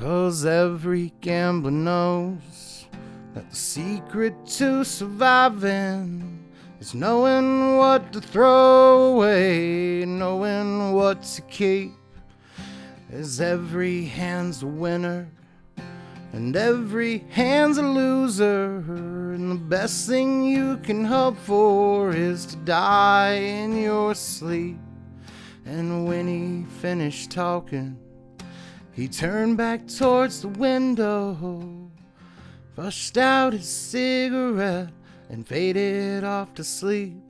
'Cause every gambler knows that the secret to surviving is knowing what to throw away, knowing what to keep. As every hand's a winner and every hand's a loser, and the best thing you can hope for is to die in your sleep. And when he finished talking, he turned back towards the window, pushed out his cigarette and faded off to sleep.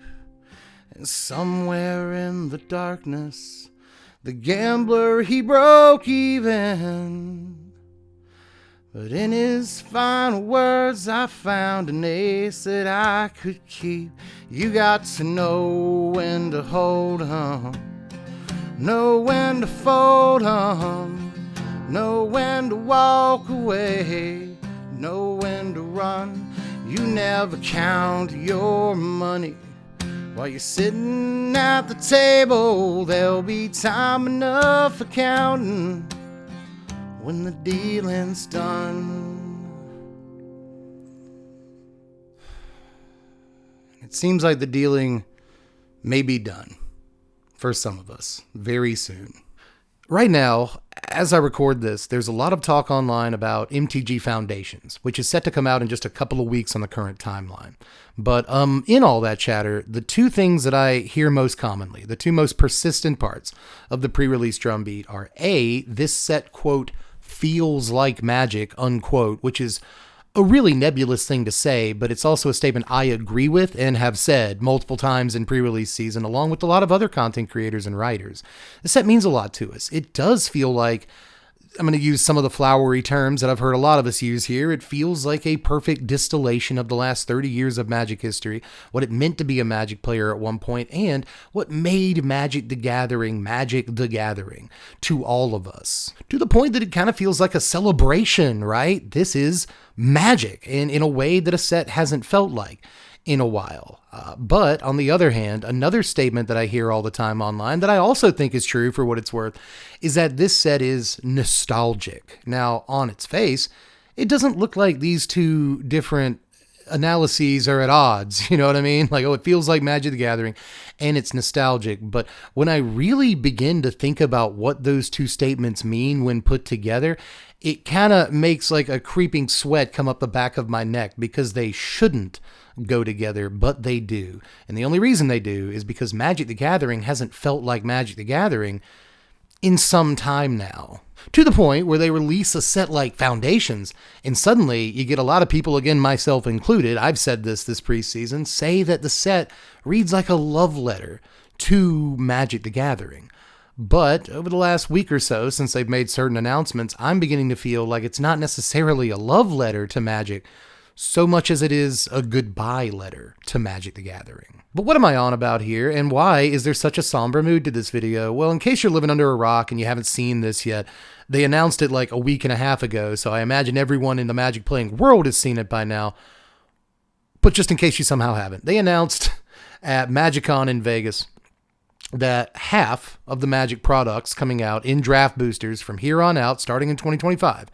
And somewhere in the darkness, the gambler, he broke even. But in his final words, I found an ace that I could keep. You got to know when to hold on, know when to fold on, know when to walk away, know when to run. You never count your money while you're sitting at the table. There'll be time enough for counting when the dealing's done. It seems like the dealing may be done for some of us very soon. Right now, as I record this, there's a lot of talk online about MTG Foundations, which is set to come out in just a couple of weeks on the current timeline. But in all that chatter, the two things that I hear most commonly, the two most persistent parts of the pre-release drumbeat are A, this set, quote, feels like Magic, unquote, which is a really nebulous thing to say, but it's also a statement I agree with and have said multiple times in pre-release season, along with a lot of other content creators and writers. This set means a lot to us. It does feel like, I'm going to use some of the flowery terms that I've heard a lot of us use here. It feels like a perfect distillation of the last 30 years of Magic history, what it meant to be a Magic player at one point, and what made Magic the Gathering to all of us. To the point that it kind of feels like a celebration, right? This is Magic, and in a way that a set hasn't felt like in a while. But on the other hand, another statement that I hear all the time online that I also think is true for what it's worth is that this set is nostalgic. Now, on its face, it doesn't look like these two different analyses are at odds. You know what I mean? Like, oh, it feels like Magic the Gathering and it's nostalgic. But when I really begin to think about what those two statements mean when put together, it kind of makes like a creeping sweat come up the back of my neck, because they shouldn't go together, but they do. And the only reason they do is because Magic the Gathering hasn't felt like Magic the Gathering in some time now. To the point where they release a set like Foundations, and suddenly you get a lot of people, again, myself included, I've said this preseason, say that the set reads like a love letter to Magic the Gathering. But over the last week or so, since they've made certain announcements, I'm beginning to feel like it's not necessarily a love letter to Magic so much as it is a goodbye letter to Magic the Gathering. But what am I on about here, and why is there such a somber mood to this video? Well, in case you're living under a rock and you haven't seen this yet, they announced it like a week and a half ago, so I imagine everyone in the Magic playing world has seen it by now. But just in case you somehow haven't, they announced at MagicCon in Vegas that half of the Magic products coming out in draft boosters from here on out, starting in 2025,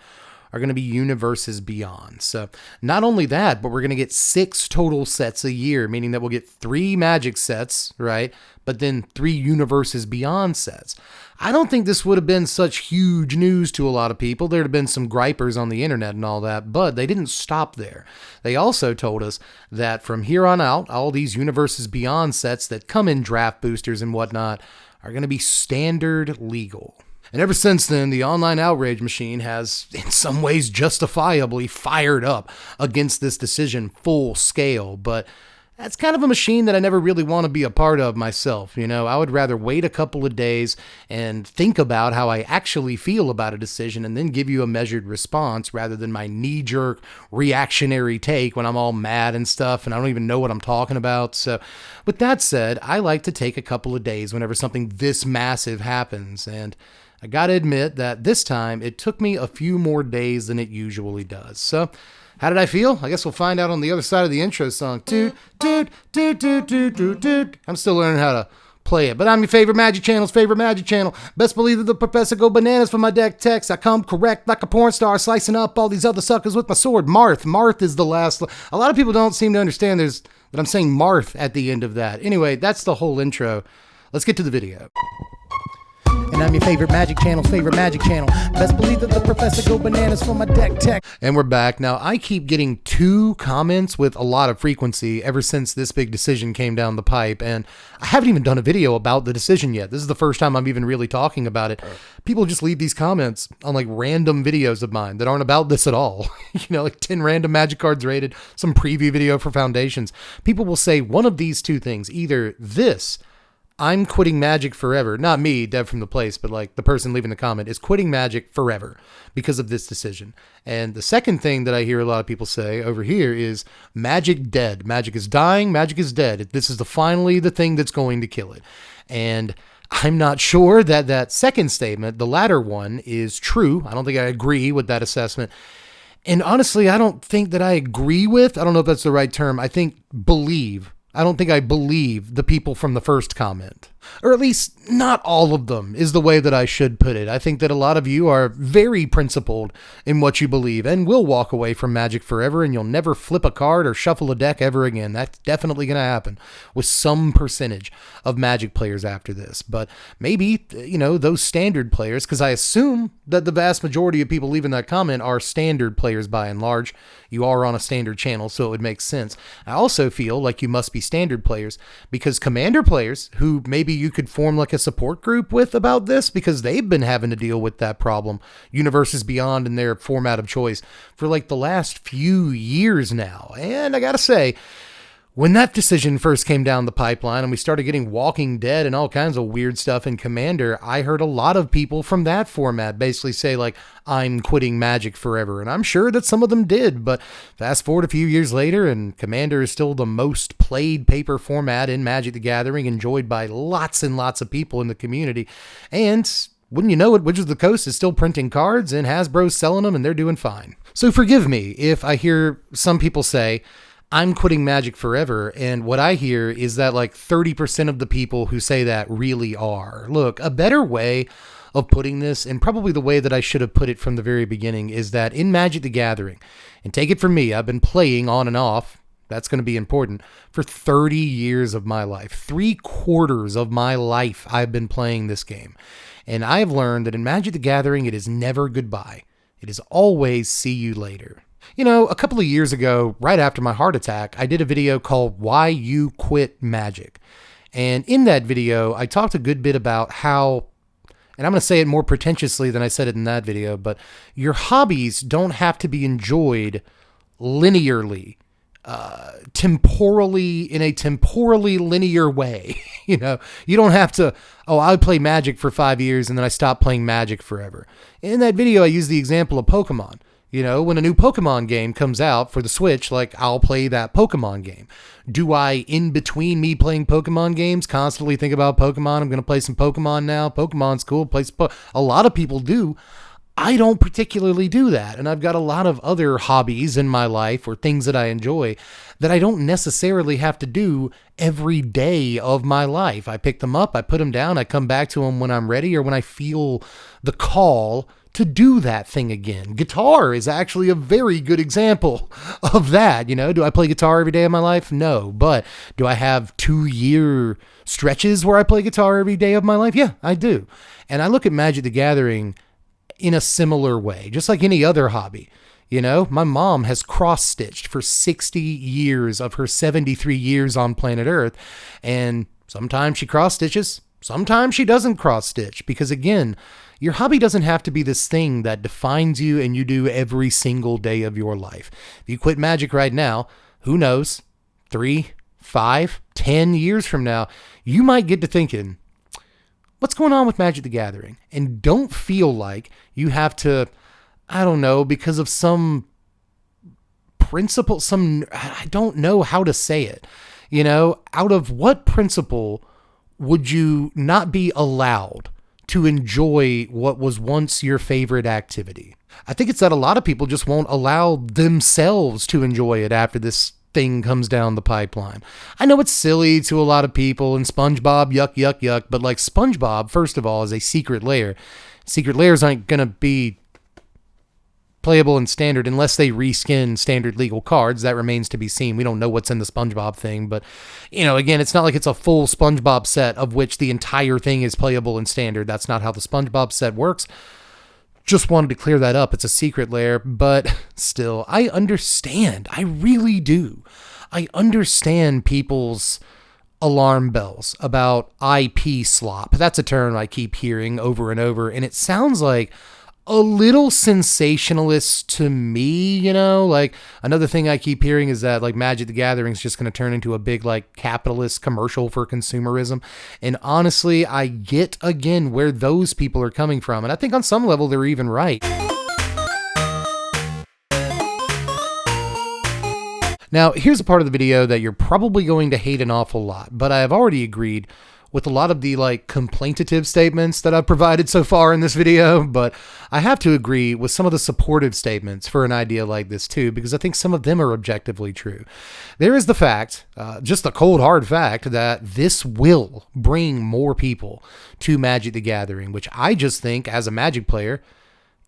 are going to be Universes Beyond. So not only that, but we're going to get 6 total sets a year, meaning that we'll get 3 Magic sets, right? But then 3 Universes Beyond sets. I don't think this would have been such huge news to a lot of people. There'd have been some gripers on the internet and all that, but they didn't stop there. They also told us that from here on out, all these Universes Beyond sets that come in draft boosters and whatnot are going to be standard legal. And ever since then, the online outrage machine has, in some ways, justifiably fired up against this decision full scale. But that's kind of a machine that I never really want to be a part of myself. You know, I would rather wait a couple of days and think about how I actually feel about a decision and then give you a measured response rather than my knee-jerk reactionary take when I'm all mad and stuff and I don't even know what I'm talking about. So with that said, I like to take a couple of days whenever something this massive happens, and I gotta admit that this time it took me a few more days than it usually does. So, how did I feel? I guess we'll find out on the other side of the intro song. Toot, toot, toot, toot, toot, toot, toot. I'm still learning how to play it. But I'm your favorite Magic Channel's favorite Magic Channel. Best believe that the professor go bananas for my deck techs. I come correct like a porn star, slicing up all these other suckers with my sword. Marth is the last. A lot of people don't seem to understand that I'm saying Marth at the end of that. Anyway, that's the whole intro. Let's get to the video. And I'm your favorite Magic Channel's favorite Magic Channel. Best believe that the professor go bananas for my deck tech. And we're back. Now, I keep getting 2 comments with a lot of frequency ever since this big decision came down the pipe. And I haven't even done a video about the decision yet. This is the first time I'm even really talking about it. People just leave these comments on like random videos of mine that aren't about this at all. Like 10 random Magic cards rated, some preview video for Foundations. People will say one of these 2 things. Either this, I'm quitting Magic forever. Not me, Dev from the place, but like the person leaving the comment is quitting Magic forever because of this decision. And the second thing that I hear a lot of people say over here is Magic dead. Magic is dying. Magic is dead. This is finally the thing that's going to kill it. And I'm not sure that that second statement, the latter one, is true. I don't think I agree with that assessment. And honestly, I don't think that I agree with, I don't know if that's the right term. I think believe. I don't think I believe the people from the first comment, or at least not all of them is the way that I should put it. I think that a lot of you are very principled in what you believe and will walk away from Magic forever, and you'll never flip a card or shuffle a deck ever again. That's definitely going to happen with some percentage of Magic players after this. But maybe, those standard players, because I assume that the vast majority of people leaving that comment are standard players by and large. You are on a standard channel, so it would make sense. I also feel like you must be standard players because commander players who maybe you could form like a support group with about this, because they've been having to deal with that problem, Universes Beyond in their format of choice, for like the last few years now. And I gotta say, when that decision first came down the pipeline and we started getting Walking Dead and all kinds of weird stuff in Commander, I heard a lot of people from that format basically say like, I'm quitting Magic forever. And I'm sure that some of them did, but fast forward a few years later and Commander is still the most played paper format in Magic the Gathering, enjoyed by lots and lots of people in the community. And wouldn't you know it, Wizards of the Coast is still printing cards and Hasbro's selling them and they're doing fine. So forgive me if I hear some people say, I'm quitting Magic forever, and what I hear is that like 30% of the people who say that really are. Look, a better way of putting this, and probably the way that I should have put it from the very beginning, is that in Magic the Gathering, and take it from me, I've been playing on and off, that's going to be important, for 30 years of my life. 3/4 of my life I've been playing this game. And I've learned that in Magic the Gathering, it is never goodbye. It is always see you later. A couple of years ago, right after my heart attack, I did a video called Why You Quit Magic. And in that video, I talked a good bit about how, and I'm going to say it more pretentiously than I said it in that video, but your hobbies don't have to be enjoyed linearly, temporally, in a temporally linear way. You don't have to, I play Magic for 5 years and then I stop playing Magic forever. In that video, I used the example of Pokemon. When a new Pokemon game comes out for the Switch, like I'll play that Pokemon game. Do I, in between me playing Pokemon games, constantly think about Pokemon? I'm going to play some Pokemon now. Pokemon's cool. A lot of people do. I don't particularly do that. And I've got a lot of other hobbies in my life or things that I enjoy that I don't necessarily have to do every day of my life. I pick them up, I put them down, I come back to them when I'm ready or when I feel the call to do that thing again. Guitar is actually a very good example of that. Do I play guitar every day of my life? No. But do I have 2-year stretches where I play guitar every day of my life? Yeah, I do. And I look at Magic the Gathering in a similar way, just like any other hobby. My mom has cross-stitched for 60 years of her 73 years on planet Earth. And sometimes she cross-stitches, sometimes she doesn't cross-stitch, because again, your hobby doesn't have to be this thing that defines you and you do every single day of your life. If you quit Magic right now, who knows, 3, 5, 10 years from now, you might get to thinking, what's going on with Magic the Gathering? And don't feel like you have to, I don't know, because of some principle, I don't know how to say it. Out of what principle would you not be allowed to enjoy what was once your favorite activity? I think it's that a lot of people just won't allow themselves to enjoy it after this thing comes down the pipeline. I know it's silly to a lot of people, and SpongeBob, yuck, yuck, yuck, but like SpongeBob, first of all, is a secret layer. Secret layers aren't going to be playable in standard unless they reskin standard legal cards. That remains to be seen. We don't know what's in the SpongeBob thing, but again, it's not like it's a full SpongeBob set of which the entire thing is playable in standard. That's not how the SpongeBob set works. Just wanted to clear that up. It's a secret layer, but still, I understand. I really do. I understand people's alarm bells about IP slop. That's a term I keep hearing over and over, and it sounds like a little sensationalist to me, like another thing I keep hearing is that like Magic the Gathering is just going to turn into a big like capitalist commercial for consumerism. And honestly, I get again where those people are coming from. And I think on some level, they're even right. Now, here's a part of the video that you're probably going to hate an awful lot, but I have already agreed with a lot of the like complaintative statements that I've provided so far in this video, but I have to agree with some of the supportive statements for an idea like this too, because I think some of them are objectively true. There is the fact, just the cold hard fact, that this will bring more people to Magic the Gathering, which I just think as a Magic player,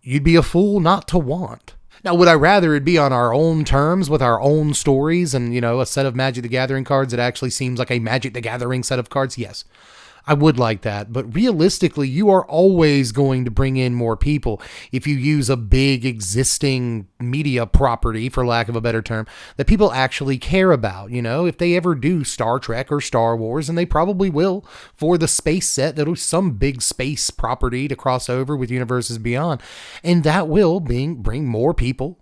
you'd be a fool not to want. Now, would I rather it be on our own terms with our own stories and, a set of Magic the Gathering cards that actually seems like a Magic the Gathering set of cards? Yes, I would like that. But realistically, you are always going to bring in more people if you use a big existing media property, for lack of a better term, that people actually care about. If they ever do Star Trek or Star Wars, and they probably will for the space set, that'll be some big space property to cross over with Universes Beyond. And that will bring more people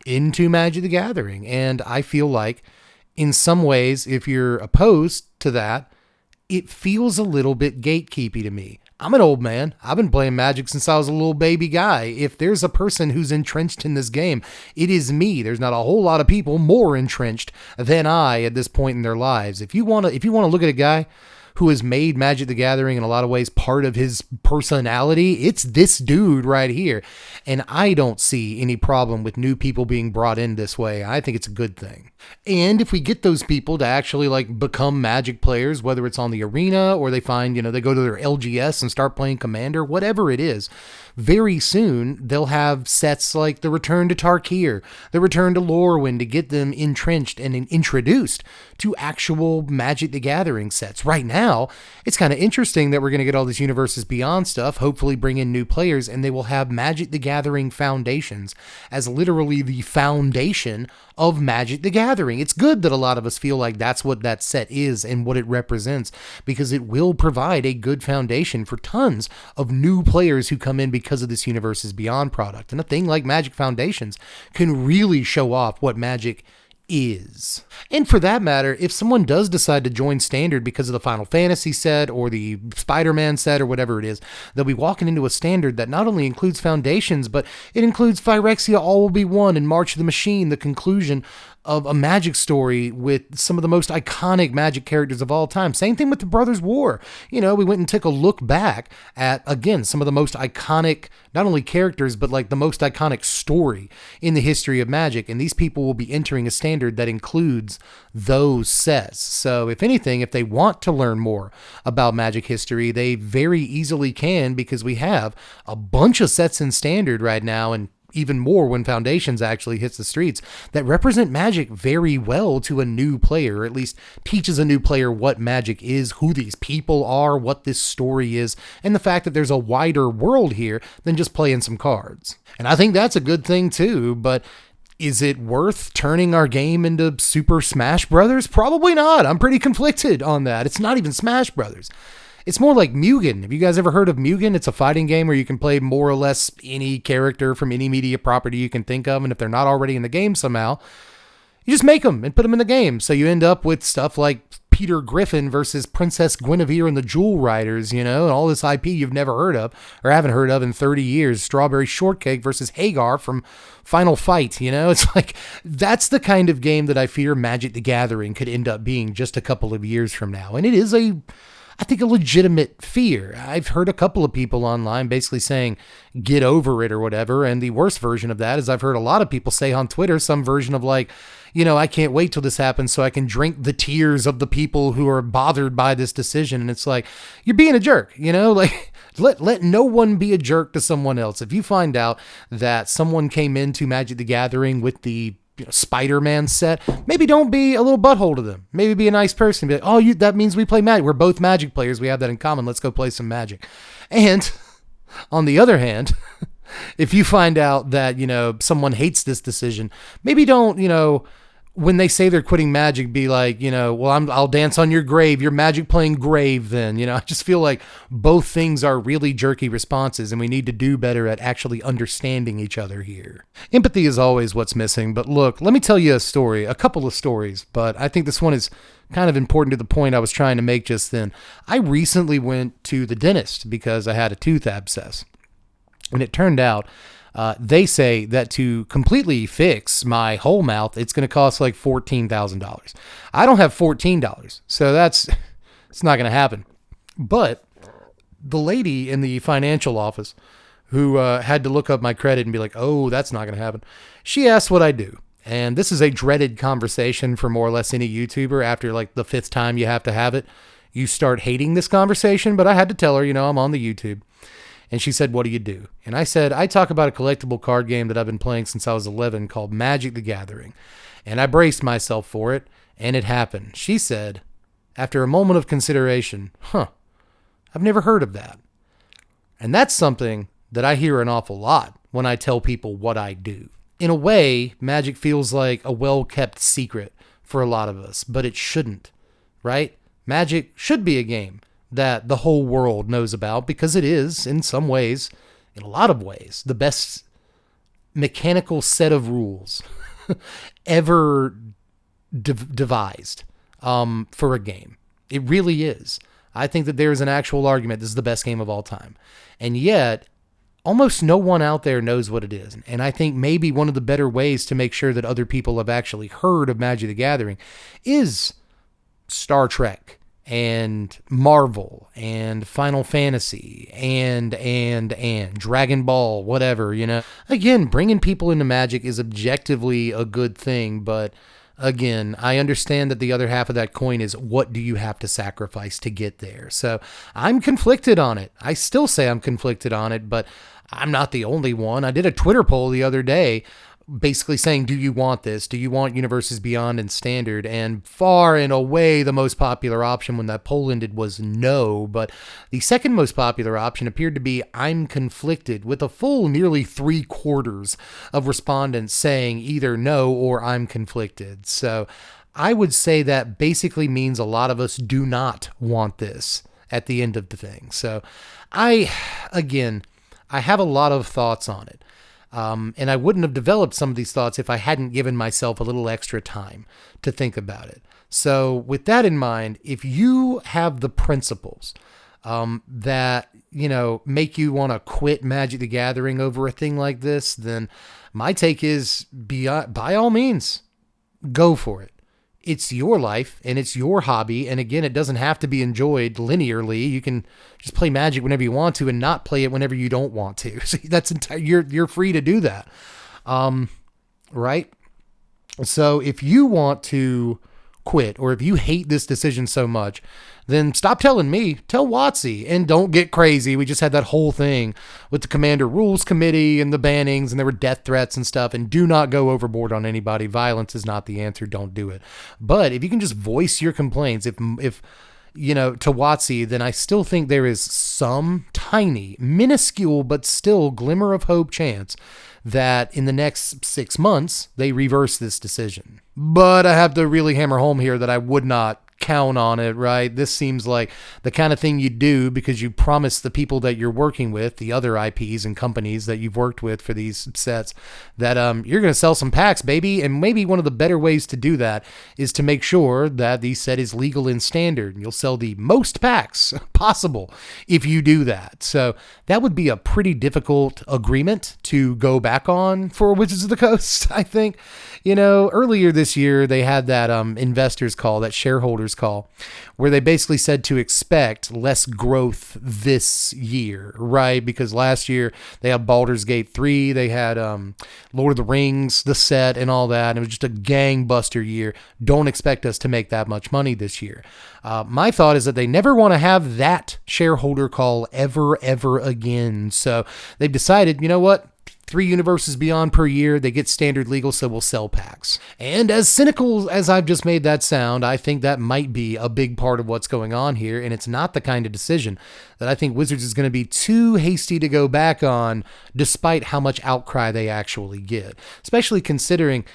into Magic the Gathering. And I feel like in some ways, if you're opposed to that, it feels a little bit gatekeepy to me. I'm an old man. I've been playing Magic since I was a little baby guy. If there's a person who's entrenched in this game, it is me. There's not a whole lot of people more entrenched than I at this point in their lives. If you want to look at a guy who has made Magic the Gathering in a lot of ways part of his personality, it's this dude right here. And I don't see any problem with new people being brought in this way. I think it's a good thing. And if we get those people to actually like become Magic players, whether it's on the arena or they find, they go to their LGS and start playing Commander, whatever it is, very soon they'll have sets like the Return to Tarkir, the Return to Lorwyn, to get them entrenched and introduced to actual Magic the Gathering sets. Right now, it's kind of interesting that we're going to get all this Universes Beyond stuff, hopefully bring in new players, and they will have Magic the Gathering Foundations as literally the foundation of Magic the Gathering. It's good that a lot of us feel like that's what that set is and what it represents, because it will provide a good foundation for tons of new players who come in because of this Universes Beyond product. And a thing like Magic Foundations can really show off what Magic is. And for that matter, if someone does decide to join Standard because of the Final Fantasy set or the Spider-Man set or whatever it is, they'll be walking into a Standard that not only includes Foundations, but it includes Phyrexia All Will Be One and March of the Machine, the conclusion of a Magic story with some of the most iconic Magic characters of all time. Same thing with the Brothers War. We went and took a look back at, again, some of the most iconic, not only characters, but like the most iconic story in the history of Magic. And these people will be entering a Standard that includes those sets. So if anything, if they want to learn more about Magic history, they very easily can, because we have a bunch of sets in Standard right now, and even more when Foundations actually hits the streets, that represent Magic very well to a new player, or at least teaches a new player what Magic is, who these people are, what this story is, and the fact that there's a wider world here than just playing some cards. And I think that's a good thing too, but is it worth turning our game into Super Smash Brothers? Probably not. I'm pretty conflicted on that. It's not even Smash Brothers. It's more like Mugen. Have you guys ever heard of Mugen? It's a fighting game where you can play more or less any character from any media property you can think of, and if they're not already in the game somehow, you just make them and put them in the game. So you end up with stuff like Peter Griffin versus Princess Guinevere and the Jewel Riders, and all this IP you've never heard of or haven't heard of in 30 years. Strawberry Shortcake versus Hagar from Final Fight. It's like, that's the kind of game that I fear Magic the Gathering could end up being just a couple of years from now. And it is I think, a legitimate fear. I've heard a couple of people online basically saying, get over it or whatever. And the worst version of that is I've heard a lot of people say on Twitter some version of like, I can't wait till this happens so I can drink the tears of the people who are bothered by this decision. And it's like, you're being a jerk, like let no one be a jerk to someone else. If you find out that someone came into Magic the Gathering with the Spider-Man set, maybe don't be a little butthole to them. Maybe be a nice person. Be like, that means we play Magic. We're both Magic players. We have that in common. Let's go play some Magic. And on the other hand, if you find out that, someone hates this decision, maybe don't, when they say they're quitting Magic, be like, well, I'll dance on your grave. Your Magic playing grave then. I just feel like both things are really jerky responses, and we need to do better at actually understanding each other here. Empathy is always what's missing. But look, let me tell you a couple of stories, but I think this one is kind of important to the point I was trying to make just then. I recently went to the dentist because I had a tooth abscess, and it turned out they say that to completely fix my whole mouth, it's going to cost like $14,000. I don't have $14, so it's not going to happen. But the lady in the financial office who had to look up my credit and be like, oh, that's not going to happen, she asked what I do. And this is a dreaded conversation for more or less any YouTuber. After like the fifth time you have to have it, you start hating this conversation. But I had to tell her, I'm on the YouTube. And she said, what do you do? And I said, I talk about a collectible card game that I've been playing since I was 11 called Magic the Gathering. And I braced myself for it, and it happened. She said, after a moment of consideration, I've never heard of that. And that's something that I hear an awful lot when I tell people what I do. In a way, Magic feels like a well-kept secret for a lot of us, but it shouldn't, right? Magic should be a game that the whole world knows about, because it is, in some ways, in a lot of ways, the best mechanical set of rules ever devised for a game. It really is. I think that there is an actual argument this is the best game of all time. And yet, almost no one out there knows what it is. And I think maybe one of the better ways to make sure that other people have actually heard of Magic the Gathering is Star Trek and Marvel and Final Fantasy and Dragon Ball, whatever, Again, bringing people into Magic is objectively a good thing, but again, I understand that the other half of that coin is, what do you have to sacrifice to get there? So I'm conflicted on it. I still say I'm conflicted on it, but I'm not the only one. I did a Twitter poll the other day basically saying, do you want this? Do you want Universes Beyond and Standard? And far and away the most popular option when that poll ended was no, but the second most popular option appeared to be I'm conflicted, with a full nearly 3/4 of respondents saying either no or I'm conflicted. So I would say that basically means a lot of us do not want this at the end of the thing. So I have a lot of thoughts on it. And I wouldn't have developed some of these thoughts if I hadn't given myself a little extra time to think about it. So with that in mind, if you have the principles that, make you want to quit Magic the Gathering over a thing like this, then my take is, by all means, go for it. It's your life and it's your hobby. And again, it doesn't have to be enjoyed linearly. You can just play Magic whenever you want to and not play it whenever you don't want to. So that's you're free to do that. Right. So if you want to quit, or if you hate this decision so much, then stop telling me, tell WotC, and don't get crazy. We just had that whole thing with the Commander Rules Committee and the bannings, and there were death threats and stuff, and do not go overboard on anybody. Violence is not the answer. Don't do it. But if you can just voice your complaints, if to WotC, then I still think there is some tiny, minuscule, but still glimmer of hope chance that in the next 6 months, they reverse this decision. But I have to really hammer home here that I would not count on it, right? This seems like the kind of thing you do because you promise the people that you're working with, the other IPs and companies that you've worked with for these sets, that you're going to sell some packs, baby. And maybe one of the better ways to do that is to make sure that the set is legal in Standard. You'll sell the most packs possible if you do that. So that would be a pretty difficult agreement to go back on for Wizards of the Coast, I think. Earlier this year, they had that investors call, that shareholders shareholders call where they basically said to expect less growth this year, right? Because last year they had Baldur's Gate 3, they had Lord of the Rings, the set and all that. And it was just a gangbuster year. Don't expect us to make that much money this year. My thought is that they never want to have that shareholder call ever again. So they've decided, you know what? 3 universes beyond per year, they get standard legal, so we'll sell packs. And as cynical as I've just made that sound, I think that might be a big part of what's going on here, and it's not the kind of decision that I think Wizards is going to be too hasty to go back on, despite how much outcry they actually get. Especially considering,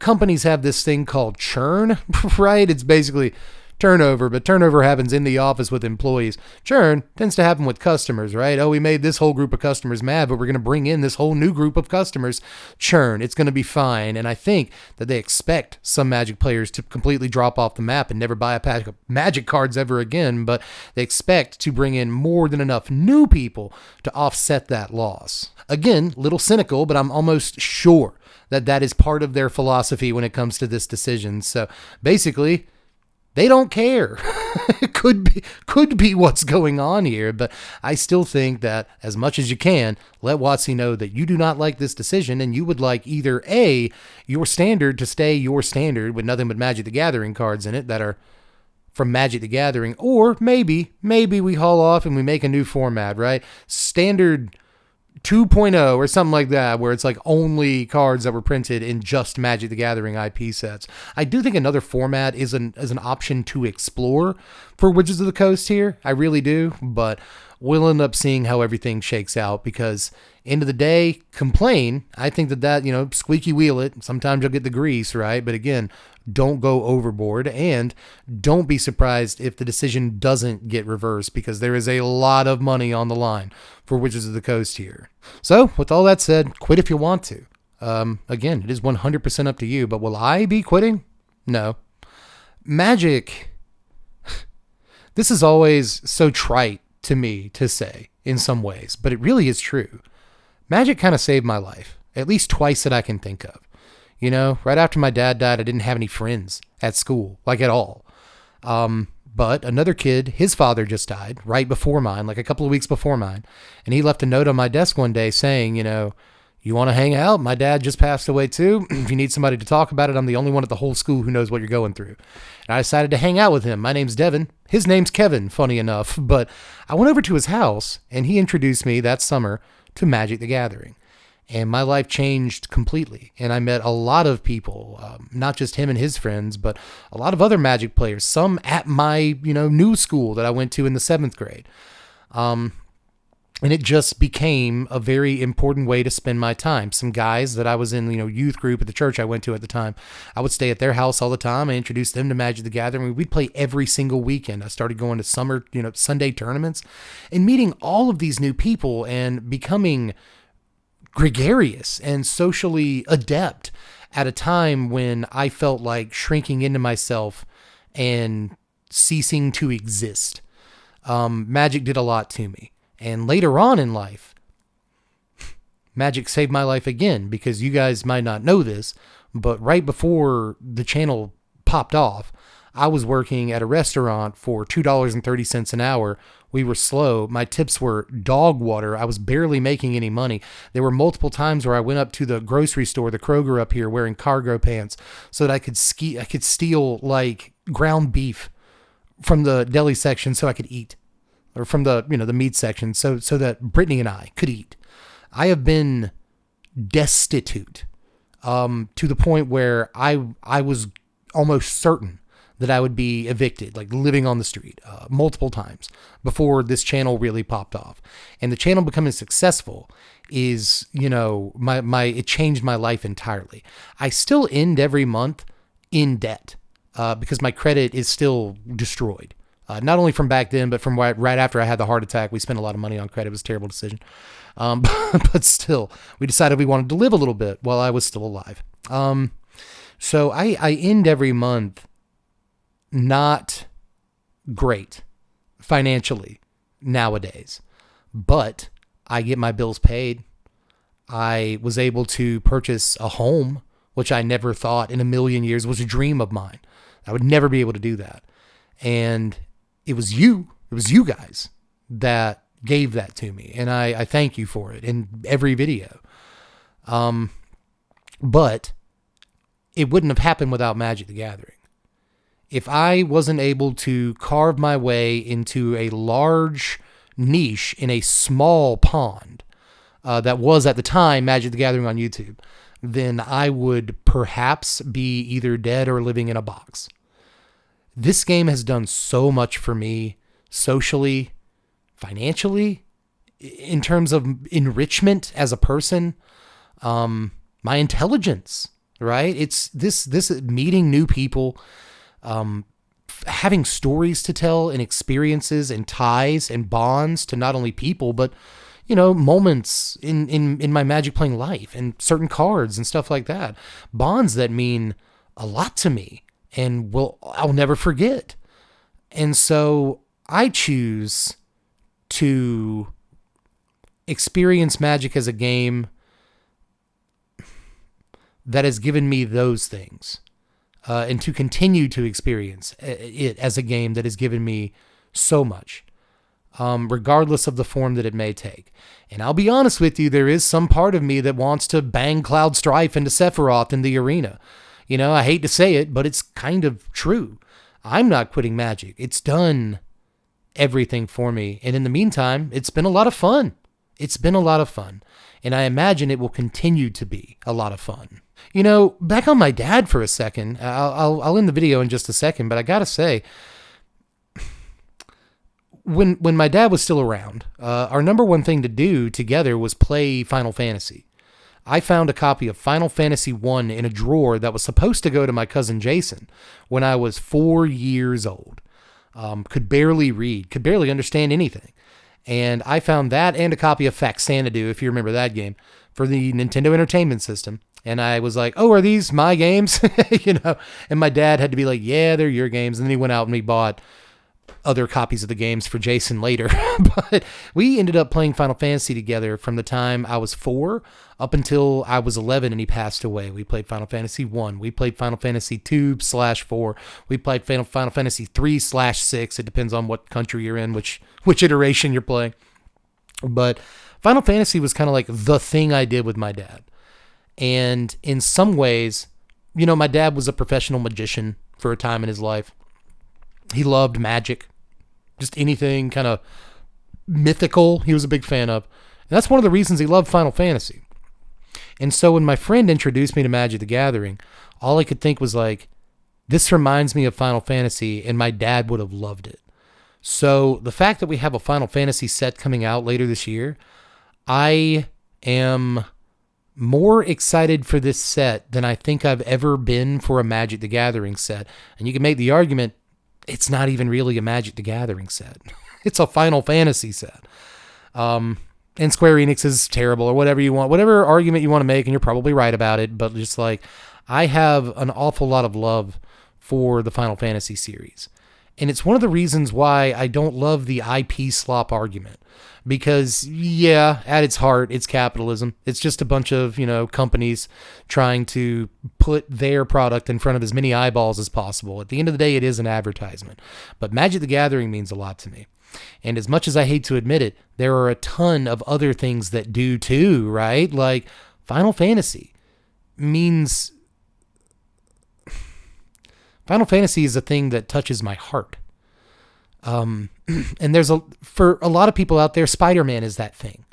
companies have this thing called churn, right? It's basically turnover, but turnover happens in the office with employees. Churn tends to happen with customers, right? Oh, we made this whole group of customers mad, but we're going to bring in this whole new group of customers. Churn, it's going to be fine. And I think that they expect some Magic players to completely drop off the map and never buy a pack of Magic cards ever again, but they expect to bring in more than enough new people to offset that loss. Again, a little cynical, but I'm almost sure that that is part of their philosophy when it comes to this decision. So basically, they don't care. It could be what's going on here, but I still think that as much as you can, let WotC know that you do not like this decision and you would like either A, your standard to stay your standard with nothing but Magic the Gathering cards in it that are from Magic the Gathering, or maybe we haul off and we make a new format, right? Standard 2.0 or something like that, where it's like only cards that were printed in just Magic the Gathering IP sets. I do think another format is an option to explore for Wizards of the Coast here. I really do, but we'll end up seeing how everything shakes out, because end of the day, complain. I think that squeaky wheel it. Sometimes you'll get the grease, right? But again, don't go overboard, and don't be surprised if the decision doesn't get reversed, because there is a lot of money on the line for Wizards of the Coast here. So with all that said, quit if you want to. Again, it is 100% up to you, but will I be quitting? No. Magic, this is always so trite to me to say in some ways, but it really is true. Magic kind of saved my life, at least twice that I can think of. Right after my dad died, I didn't have any friends at school, like at all. But another kid, his father just died right before mine, like a couple of weeks before mine. And he left a note on my desk one day saying, you want to hang out? My dad just passed away too. If you need somebody to talk about it, I'm the only one at the whole school who knows what you're going through. And I decided to hang out with him. My name's Devin. His name's Kevin, funny enough. But I went over to his house and he introduced me that summer to Magic the Gathering. And my life changed completely. And I met a lot of people, not just him and his friends, but a lot of other Magic players, some at my, new school that I went to in the 7th grade. And it just became a very important way to spend my time. Some guys that I was in, youth group at the church I went to at the time, I would stay at their house all the time. I introduced them to Magic the Gathering. We'd play every single weekend. I started going to summer, Sunday tournaments and meeting all of these new people and becoming gregarious and socially adept at a time when I felt like shrinking into myself and ceasing to exist. Magic did a lot to me. And later on in life, Magic saved my life again, because you guys might not know this, but right before the channel popped off, I was working at a restaurant for $2.30 an hour. We were slow. My tips were dog water. I was barely making any money. There were multiple times where I went up to the grocery store, the Kroger up here, wearing cargo pants so that I could steal like ground beef from the deli section so I could eat, or from the, the meat section so that Brittany and I could eat. I have been destitute, to the point where I was almost certain that I would be evicted, like living on the street, multiple times before this channel really popped off. And the channel becoming successful is, it changed my life entirely. I still end every month in debt, because my credit is still destroyed. Not only from back then, but from right after I had the heart attack. We spent a lot of money on credit. It was a terrible decision. But still, we decided we wanted to live a little bit while I was still alive. So I end every month not great financially nowadays, but I get my bills paid. I was able to purchase a home, which I never thought in a million years was a dream of mine. I would never be able to do that. And it was you guys that gave that to me. And I thank you for it in every video. But it wouldn't have happened without Magic the Gathering. If I wasn't able to carve my way into a large niche in a small pond, that was at the time Magic the Gathering on YouTube, then I would perhaps be either dead or living in a box. This game has done so much for me socially, financially, in terms of enrichment as a person, my intelligence, right? It's this meeting new people, having stories to tell and experiences and ties and bonds to not only people, but, you know, moments in my Magic playing life and certain cards and stuff like that. Bonds that mean a lot to me and I'll never forget. And so I choose to experience Magic as a game that has given me those things, and to continue to experience it as a game that has given me so much, regardless of the form that it may take. And I'll be honest with you, there is some part of me that wants to bang Cloud Strife into Sephiroth in the arena. You know, I hate to say it, but it's kind of true. I'm not quitting Magic. It's done everything for me. And in the meantime, it's been a lot of fun. It's been a lot of fun. And I imagine it will continue to be a lot of fun. You know, back on my dad for a second. I'll end the video in just a second, but I gotta say, when my dad was still around, our number one thing to do together was play Final Fantasy. I found a copy of Final Fantasy 1 in a drawer that was supposed to go to my cousin Jason when I was 4 years old. Could barely read, could barely understand anything. And I found that and a copy of Faxanadu, if you remember that game, for the Nintendo Entertainment System. And I was like, oh, are these my games? You know, and my dad had to be like, yeah, they're your games. And then he went out and we bought other copies of the games for Jason later. But we ended up playing Final Fantasy together from the time I was 4 up until I was 11 and he passed away. We played Final Fantasy 1. We played Final Fantasy 2/4. We played Final Fantasy 3/6. It depends on what country you're in, which iteration you're playing. But Final Fantasy was kind of like the thing I did with my dad. And in some ways, you know, my dad was a professional magician for a time in his life. He loved magic, just anything kind of mythical he was a big fan of. And that's one of the reasons he loved Final Fantasy. And so when my friend introduced me to Magic the Gathering, all I could think was like, this reminds me of Final Fantasy, and my dad would have loved it. So the fact that we have a Final Fantasy set coming out later this year, I am more excited for this set than I think I've ever been for a Magic the Gathering set. And you can make the argument, it's not even really a Magic the Gathering set. It's a Final Fantasy set. And Square Enix is terrible or whatever you want, whatever argument you want to make, and you're probably right about it, but just like, I have an awful lot of love for the Final Fantasy series. And it's one of the reasons why I don't love the IP slop argument. Because, yeah, at its heart, it's capitalism. It's just a bunch of, you know, companies trying to put their product in front of as many eyeballs as possible. At the end of the day, it is an advertisement. But Magic the Gathering means a lot to me. And as much as I hate to admit it, there are a ton of other things that do too, right? Like Final Fantasy means... Final Fantasy is a thing that touches my heart. And for a lot of people out there, Spider-Man is that thing,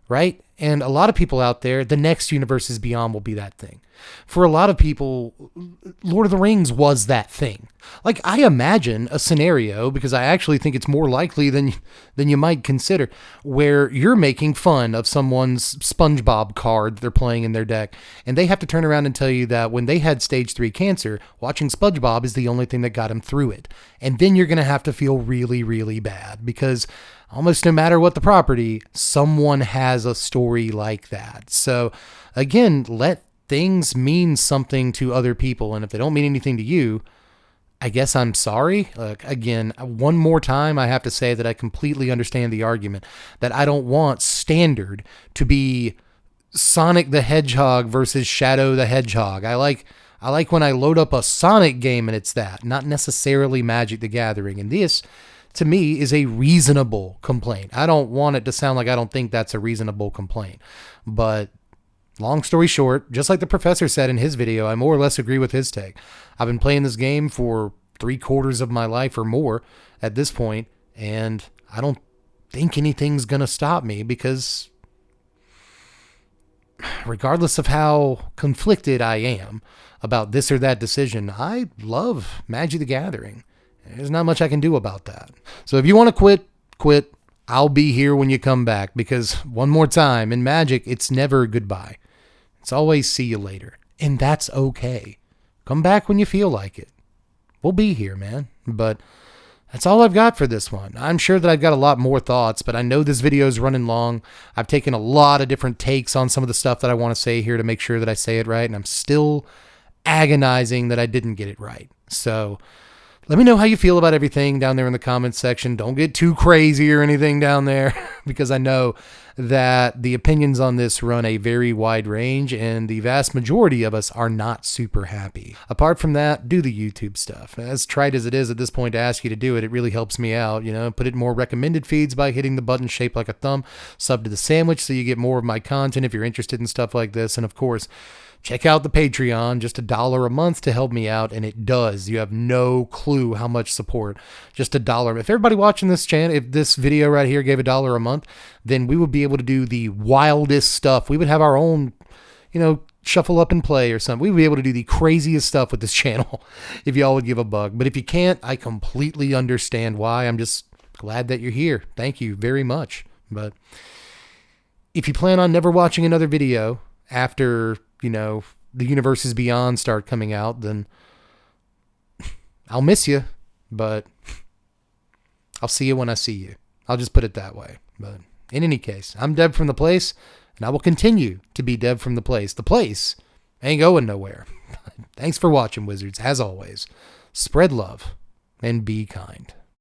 right? And a lot of people out there, the next Universes Beyond will be that thing. For a lot of people, Lord of the Rings was that thing. Like, I imagine a scenario, because I actually think it's more likely than you might consider, where you're making fun of someone's SpongeBob card they're playing in their deck, and they have to turn around and tell you that when they had stage 3 cancer, watching SpongeBob is the only thing that got him through it. And then you're going to have to feel really, really bad, because almost no matter what the property, someone has a story like that. So again, let things mean something to other people. And if they don't mean anything to you, I guess I'm sorry. Again, one more time, I have to say that I completely understand the argument that I don't want Standard to be Sonic the Hedgehog versus Shadow the Hedgehog. I like I like when I load up a Sonic game and it's that, not necessarily Magic the Gathering. And this, to me, is a reasonable complaint. I don't want it to sound like I don't think that's a reasonable complaint. But long story short, just like the professor said in his video, I more or less agree with his take. I've been playing this game for 3/4 of my life or more at this point, and I don't think anything's going to stop me because regardless of how conflicted I am about this or that decision, I love Magic the Gathering. There's not much I can do about that. So if you want to quit, quit. I'll be here when you come back because one more time, in Magic, it's never goodbye. It's always see you later. And that's okay. Come back when you feel like it. We'll be here, man. But that's all I've got for this one. I'm sure that I've got a lot more thoughts, but I know this video is running long. I've taken a lot of different takes on some of the stuff that I want to say here to make sure that I say it right, and I'm still agonizing that I didn't get it right. So let me know how you feel about everything down there in the comments section. Don't get too crazy or anything down there because I know that the opinions on this run a very wide range and the vast majority of us are not super happy. Apart from that, do the YouTube stuff. As trite as it is at this point to ask you to do it, it really helps me out. Put it in more recommended feeds by hitting the button shaped like a thumb. Sub to the sandwich so you get more of my content if you're interested in stuff like this. And of course, check out the Patreon, just $1 a month to help me out, and it does. You have no clue how much support. Just $1. If everybody watching this channel, if this video right here gave $1 a month, then we would be able to do the wildest stuff. We would have our own, shuffle up and play or something. We would be able to do the craziest stuff with this channel if y'all would give $1. But if you can't, I completely understand why. I'm just glad that you're here. Thank you very much. But if you plan on never watching another video after the Universes Beyond start coming out, then I'll miss you, but I'll see you when I see you. I'll just put it that way. But in any case, I'm Deb from the Place, and I will continue to be Deb from the Place. The Place ain't going nowhere. Thanks for watching, Wizards. As always, spread love and be kind.